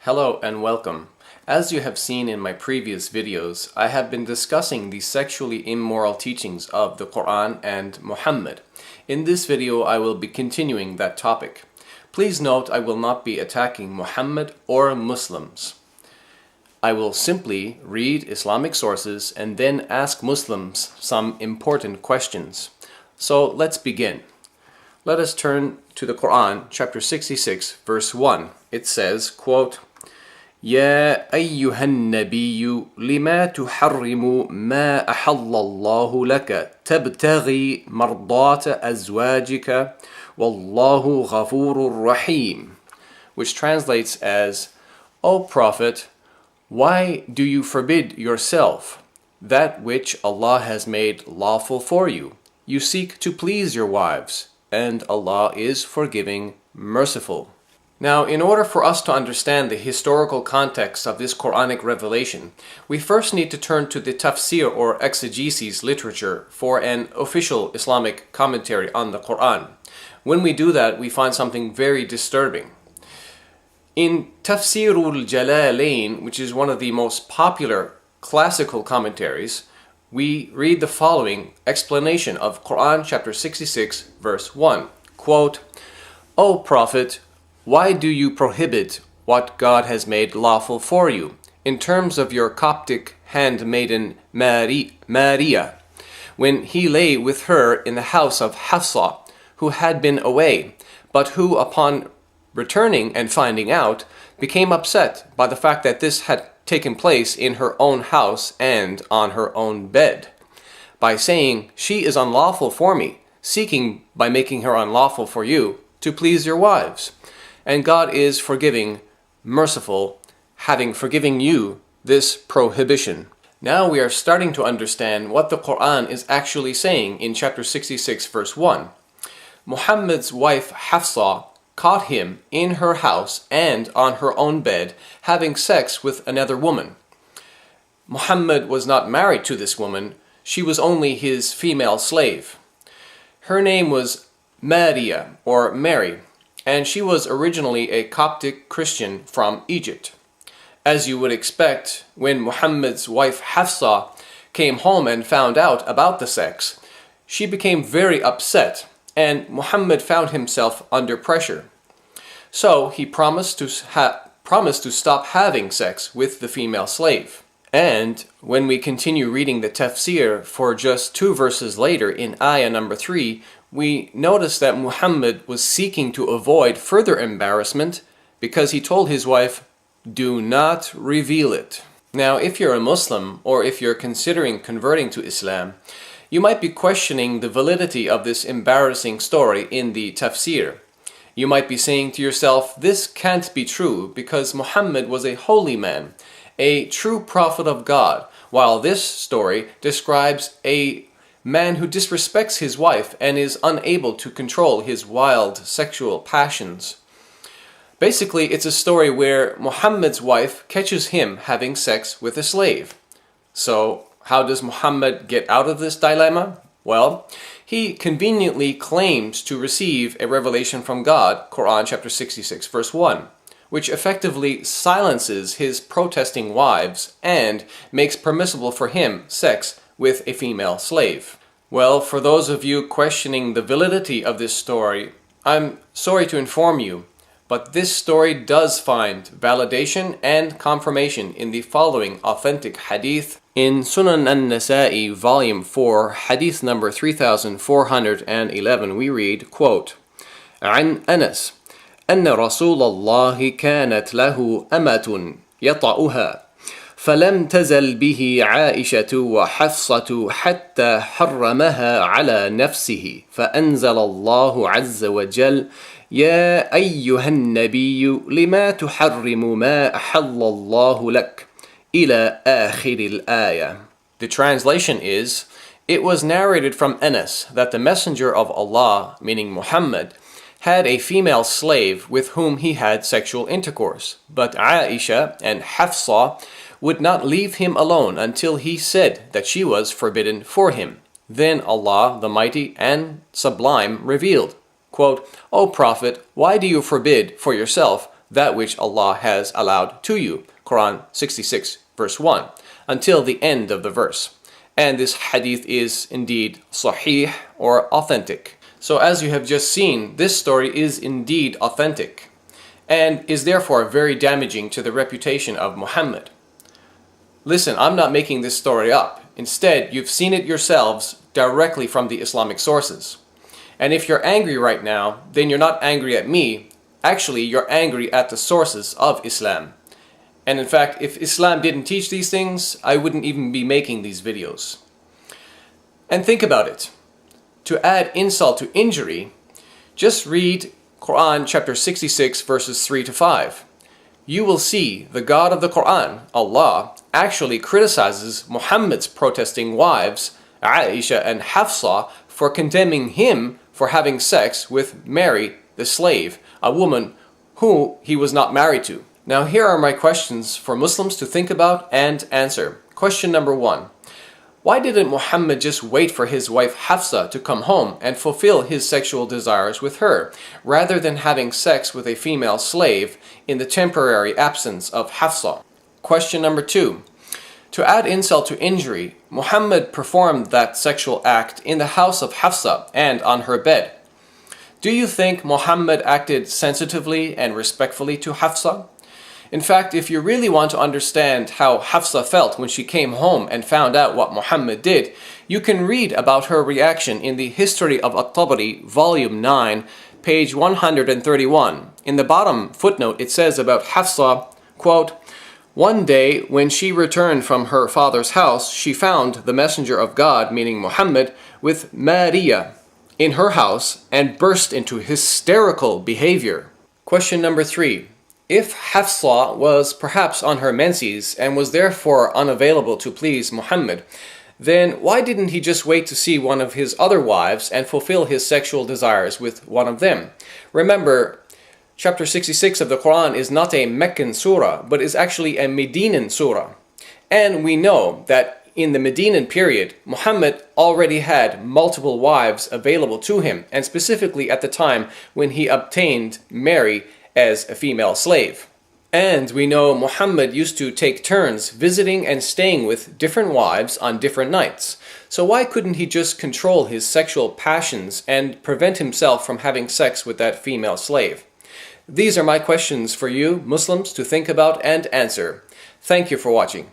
Hello and welcome. As you have seen in my previous videos, I have been discussing the sexually immoral teachings of the Quran and Muhammad. In this video, I will be continuing that topic. Please note I will not be attacking Muhammad or Muslims. I will simply read Islamic sources and then ask Muslims some important questions. So let's begin. Let us turn to the Quran, chapter 66, verse 1. It says, quote, يا أيها النبي لما تحرم ما أحل الله لك تبتغي مرضات أزواجك والله غفور رحيم, which translates as, O Prophet, why do you forbid yourself that which Allah has made lawful for you? You seek to please your wives, and Allah is forgiving, merciful. Now, in order for us to understand the historical context of this Quranic revelation, we first need to turn to the tafsir or exegesis literature for an official Islamic commentary on the Quran. When we do that, we find something very disturbing. In Tafsirul Jalalain, which is one of the most popular classical commentaries, we read the following explanation of Quran chapter 66, verse 1. Quote, O Prophet, why do you prohibit what God has made lawful for you? In terms of your Coptic handmaiden Maria, when he lay with her in the house of Hafsa, who had been away, but who upon returning and finding out, became upset by the fact that this had taken place in her own house and on her own bed, by saying, she is unlawful for me, seeking by making her unlawful for you, to please your wives. And God is forgiving, merciful, having forgiven you this prohibition. Now we are starting to understand what the Quran is actually saying in chapter 66, verse 1. Muhammad's wife Hafsa caught him in her house and on her own bed having sex with another woman. Muhammad was not married to this woman, she was only his female slave. Her name was Maria, or Mary, and she was originally a Coptic Christian from Egypt. As you would expect, when Muhammad's wife Hafsa came home and found out about the sex, she became very upset, and Muhammad found himself under pressure. So he promised to stop having sex with the female slave. And when we continue reading the tafsir for just 2 verses later in ayah number 3, we notice that Muhammad was seeking to avoid further embarrassment because he told his wife, do not reveal it. Now, if you're a Muslim or if you're considering converting to Islam, you might be questioning the validity of this embarrassing story in the tafsir. You might be saying to yourself, this can't be true because Muhammad was a holy man, a true prophet of God, while this story describes a man who disrespects his wife and is unable to control his wild sexual passions. Basically, it's a story where Muhammad's wife catches him having sex with a slave. So, how does Muhammad get out of this dilemma? Well, he conveniently claims to receive a revelation from God, Quran chapter 66, verse 1, which effectively silences his protesting wives and makes permissible for him sex with a female slave. Well, for those of you questioning the validity of this story, I'm sorry to inform you, but this story does find validation and confirmation in the following authentic hadith. In Sunan an-Nasa'i, volume 4, hadith number 3411, we read, quote, عن أنس أن رسول الله كانت له أمة يطأها فلم تزل به عائشة وحفصة حتى حرمها على نفسه فأنزل الله عز وجل يا أيها النبي لما تحرم ما أحل الله لك إلى آخر الآية. The translation is, it was narrated from Anas that the Messenger of Allah, meaning Muhammad, had a female slave with whom he had sexual intercourse, but Aisha and Hafsa would not leave him alone until he said that she was forbidden for him. Then Allah, the Mighty and Sublime, revealed, quote, O Prophet, why do you forbid for yourself that which Allah has allowed to you. Quran 66 verse 1 until the end of the verse. And this hadith is indeed sahih or authentic. So as you have just seen, this story is indeed authentic and is therefore very damaging to the reputation of Muhammad. Listen, I'm not making this story up. Instead, you've seen it yourselves directly from the Islamic sources. And if you're angry right now, then you're not angry at me. Actually, you're angry at the sources of Islam. And in fact, if Islam didn't teach these things, I wouldn't even be making these videos. And think about it. To add insult to injury, just read Quran chapter 66 verses 3 to 5. You will see the God of the Quran, Allah, actually criticizes Muhammad's protesting wives, Aisha and Hafsa, for condemning him for having sex with Mary, the slave, a woman who he was not married to. Now here are my questions for Muslims to think about and answer. Question number 1. Why didn't Muhammad just wait for his wife Hafsa to come home and fulfill his sexual desires with her, rather than having sex with a female slave in the temporary absence of Hafsa? Question number 2. To add insult to injury, Muhammad performed that sexual act in the house of Hafsa and on her bed. Do you think Muhammad acted sensitively and respectfully to Hafsa? In fact, if you really want to understand how Hafsa felt when she came home and found out what Muhammad did, you can read about her reaction in the History of At-Tabari, Volume 9, page 131. In the bottom footnote, it says about Hafsa, quote, "One day, when she returned from her father's house, she found the Messenger of God, meaning Muhammad, with Maria in her house and burst into hysterical behavior." Question number 3. If Hafsa was perhaps on her menses and was therefore unavailable to please Muhammad, then why didn't he just wait to see one of his other wives and fulfill his sexual desires with one of them? Remember, chapter 66 of the Quran is not a Meccan surah, but is actually a Medinan surah. And we know that in the Medinan period, Muhammad already had multiple wives available to him, and specifically at the time when he obtained Mary as a female slave. And we know Muhammad used to take turns visiting and staying with different wives on different nights. So why couldn't he just control his sexual passions and prevent himself from having sex with that female slave? These are my questions for you, Muslims, to think about and answer. Thank you for watching.